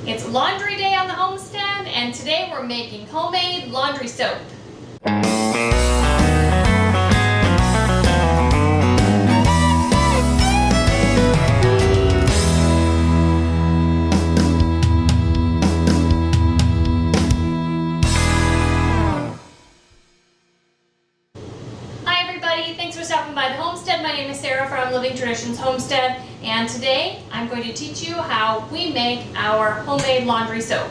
It's laundry day on the homestead, and today we're making homemade laundry soap. Hi everybody, thanks for stopping by the homestead. My name is Sarah from Traditions Homestead, and today I'm going to teach you how we make our homemade laundry soap.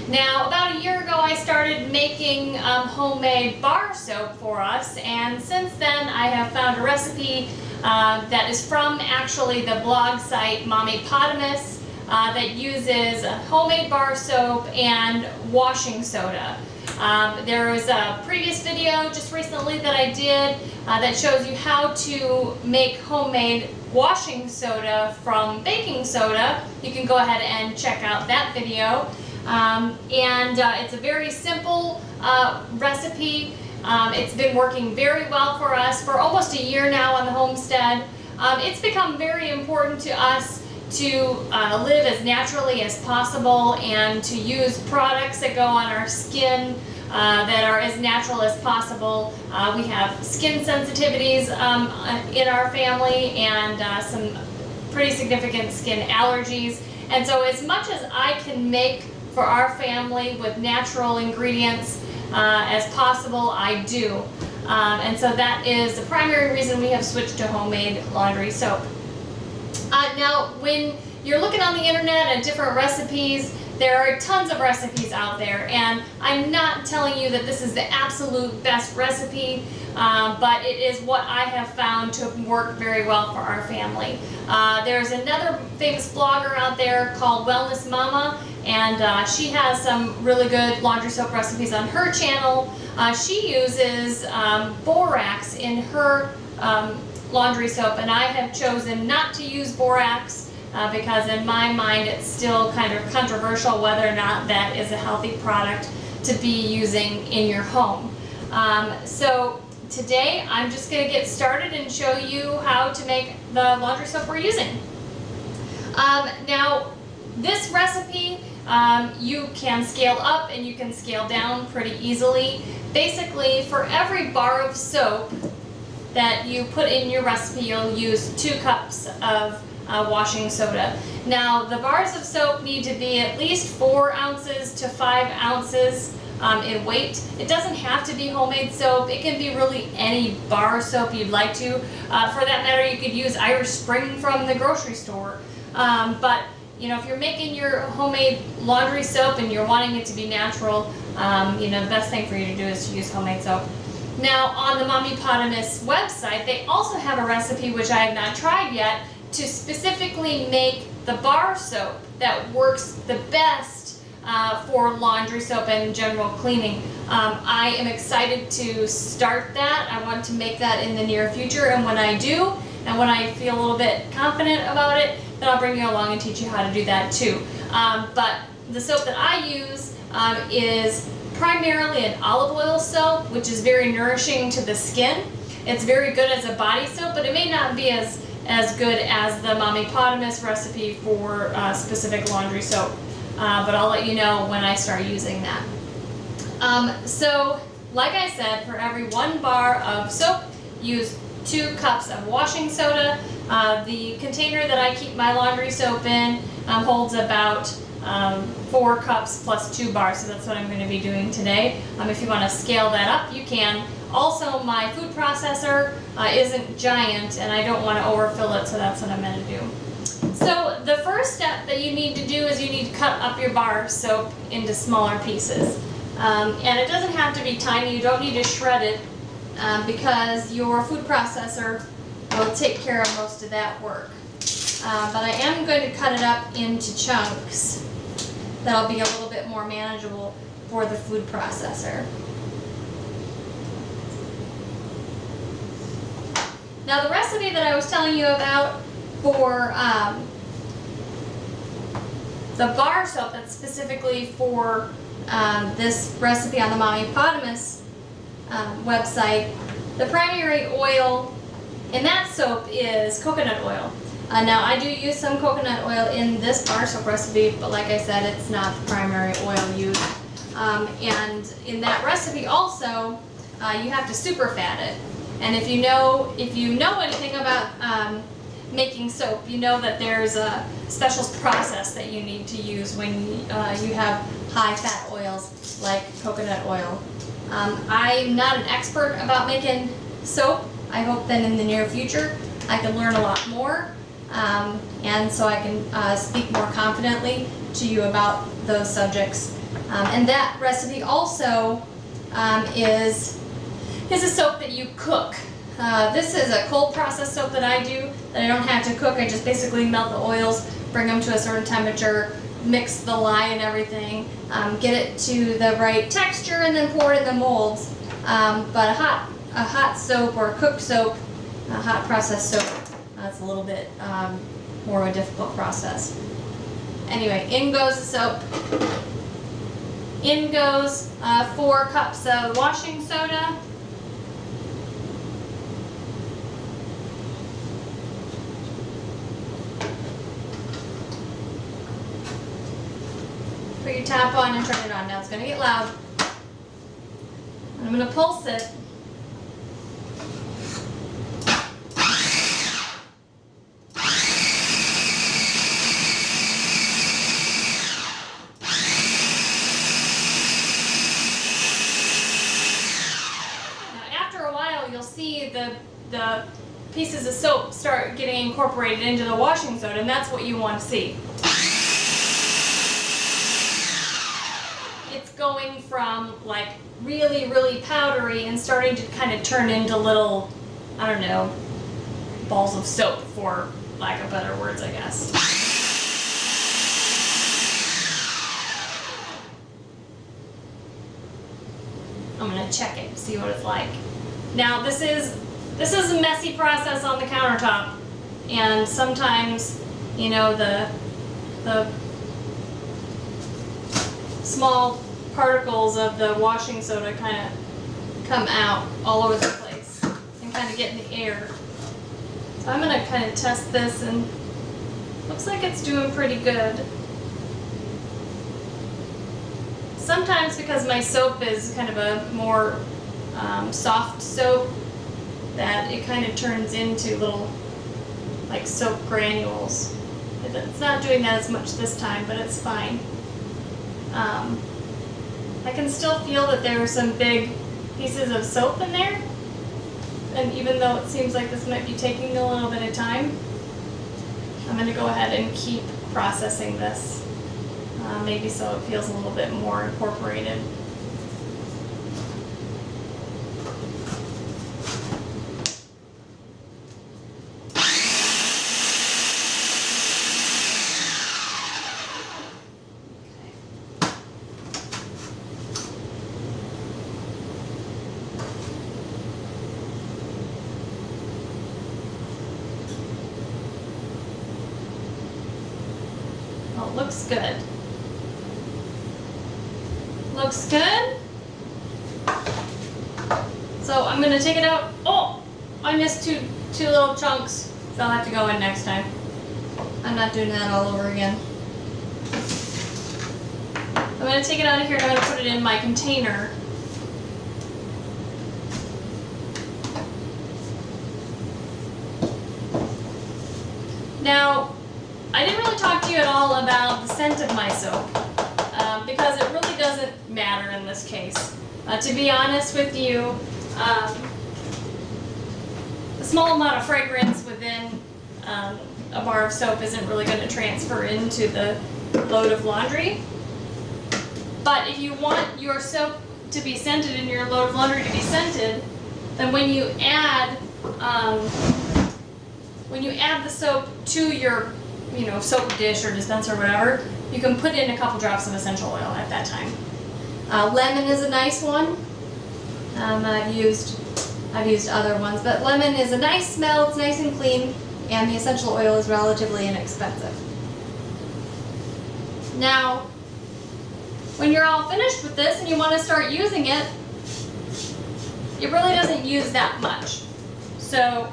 Now, about a year ago I started making homemade bar soap for us, and since then I have found a recipe that is from actually the blog site Mommypotamus that uses homemade bar soap and washing soda. There was a previous video just recently that I did that shows you how to make homemade washing soda from baking soda. You can go ahead and check out that video. It's a very simple recipe. It's been working very well for us for almost a year now on the homestead. It's become very important to us to live as naturally as possible and to use products that go on our skin that are as natural as possible. We have skin sensitivities in our family and some pretty significant skin allergies. And so as much as I can make for our family with natural ingredients as possible, I do. And so that is the primary reason we have switched to homemade laundry soap. Now, when you're looking on the internet at different recipes, there are tons of recipes out there, and I'm not telling you that this is the absolute best recipe, but it is what I have found to work very well for our family. There's another famous blogger out there called Wellness Mama, and she has some really good laundry soap recipes on her channel. She uses borax in her laundry soap, and I have chosen not to use borax because in my mind it's still kind of controversial whether or not that is a healthy product to be using in your home. So today I'm just going to get started and show you how to make the laundry soap we're using. Now, this recipe you can scale up and you can scale down pretty easily. Basically, for every bar of soap that you put in your recipe, you'll use 2 cups of washing soda. Now, the bars of soap need to be at least 4 ounces to 5 ounces in weight. It doesn't have to be homemade soap. It can be really any bar soap you'd like to. For that matter, you could use Irish Spring from the grocery store. But you know, if you're making your homemade laundry soap and you're wanting it to be natural, you know, the best thing for you to do is to use homemade soap. Now, on the Mommypotamus website, they also have a recipe, which I have not tried yet, to specifically make the bar soap that works the best for laundry soap and general cleaning. I am excited to start that. I want to make that in the near future, and when I do, and when I feel a little bit confident about it, then I'll bring you along and teach you how to do that too. But the soap that I use is primarily an olive oil soap, which is very nourishing to the skin. It's very good as a body soap, but it may not be as good as the Mommypotamus recipe for specific laundry soap. But I'll let you know when I start using that. So, like I said, for every 1 bar of soap, use 2 cups of washing soda. The container that I keep my laundry soap in holds about 4 cups plus 2 bars, so that's what I'm going to be doing today. If you want to scale that up, you can. Also, my food processor isn't giant, and I don't want to overfill it, so that's what I'm going to do. So the first step that you need to do is you need to cut up your bar of soap into smaller pieces. And it doesn't have to be tiny. You don't need to shred it because your food processor will take care of most of that work. But I am going to cut it up into chunks that'll be a little bit more manageable for the food processor. Now, the recipe that I was telling you about for the bar soap that's specifically for this recipe on the Mommypotamus website, the primary oil in that soap is coconut oil. Now I do use some coconut oil in this bar soap recipe, but like I said, it's not the primary oil used. And in that recipe also, you have to superfat it. And if you know anything about making soap, you know that there's a special process that you need to use when you have high fat oils like coconut oil. I'm not an expert about making soap. I hope that in the near future I can learn a lot more, and so I can speak more confidently to you about those subjects. And that recipe also is a soap that you cook. This is a cold process soap that I do, that I don't have to cook. I just basically melt the oils, bring them to a certain temperature, mix the lye and everything, get it to the right texture, and then pour it in the molds. But a hot soap or a cooked soap, a hot process soap, that's a little bit more of a difficult process. Anyway, in goes the soap. In goes 4 cups of washing soda. Put your tap on and turn it on. Now it's going to get loud. I'm going to pulse it. Now after a while you'll see the pieces of soap start getting incorporated into the washing soda, and that's what you want to see. Going from like really, really powdery and starting to kind of turn into little, I don't know, balls of soap, for lack of better words, I guess. I'm gonna check it, see what it's like. Now this is a messy process on the countertop, and sometimes, you know, the small particles of the washing soda kind of come out all over the place and kind of get in the air. So I'm going to kind of test this, and looks like it's doing pretty good. Sometimes because my soap is kind of a more soft soap, that it kind of turns into little like soap granules. It's not doing that as much this time, but it's fine. I can still feel that there are some big pieces of soap in there, and even though it seems like this might be taking a little bit of time, I'm going to go ahead and keep processing this, maybe so it feels a little bit more incorporated. Well, it looks good. Looks good. So I'm going to take it out. Oh, I missed two little chunks. So I'll have to go in next time. I'm not doing that all over again. I'm going to take it out of here and I'm going to put it in my container. Now, I didn't really talk to you at all about the scent of my soap, because it really doesn't matter in this case. To be honest with you, a small amount of fragrance within a bar of soap isn't really going to transfer into the load of laundry. But if you want your soap to be scented and your load of laundry to be scented, then when you add the soap to your soap dish or dispenser or whatever, you can put in a couple drops of essential oil at that time. Lemon is a nice one. I've used other ones, but lemon is a nice smell, it's nice and clean, and the essential oil is relatively inexpensive. Now, when you're all finished with this and you want to start using it, it really doesn't use that much. So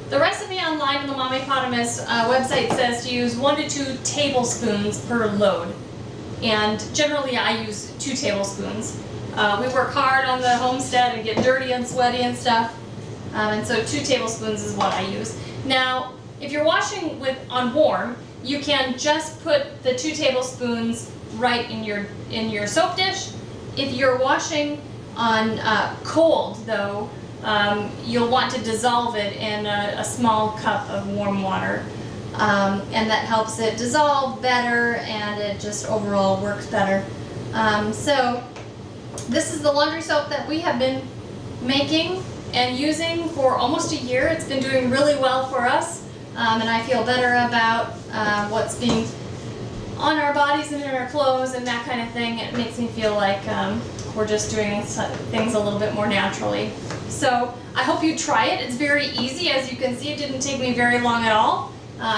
The recipe online on the Mommypotamus website says to use 1 to 2 tablespoons per load. And generally I use 2 tablespoons. We work hard on the homestead and get dirty and sweaty and stuff. And so 2 tablespoons is what I use. Now, if you're washing on warm, you can just put the 2 tablespoons right in your soap dish. If you're washing on cold, though, you'll want to dissolve it in a small cup of warm water. And that helps it dissolve better, and it just overall works better. So this is the laundry soap that we have been making and using for almost a year. It's been doing really well for us, and I feel better about what's being on our bodies and in our clothes and that kind of thing. It makes me feel like we're just doing things a little bit more naturally. So I hope you try it. It's very easy. As you can see, it didn't take me very long at all.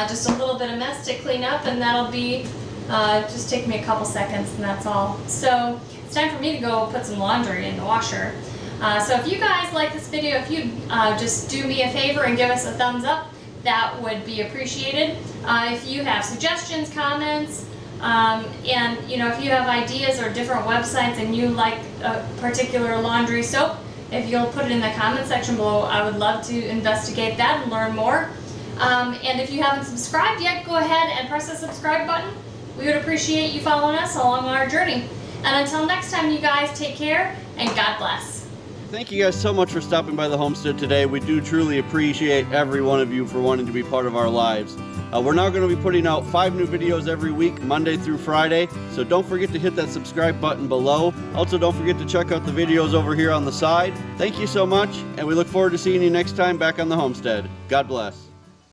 Just a little bit of mess to clean up, and that'll be just take me a couple seconds, and that's all. So it's time for me to go put some laundry in the washer. So if you guys like this video, if you just do me a favor and give us a thumbs up, that would be appreciated. If you have suggestions, comments, and if you have ideas or different websites and you like a particular laundry soap, if you'll put it in the comment section below, I would love to investigate that and learn more. And if you haven't subscribed yet, go ahead and press the subscribe button. We would appreciate you following us along our journey. And until next time, you guys, take care and God bless. Thank you guys so much for stopping by the homestead today. We do truly appreciate every one of you for wanting to be part of our lives. We're now going to be putting out 5 new videos every week, Monday through Friday. So don't forget to hit that subscribe button below. Also, don't forget to check out the videos over here on the side. Thank you so much, and we look forward to seeing you next time back on the homestead. God bless.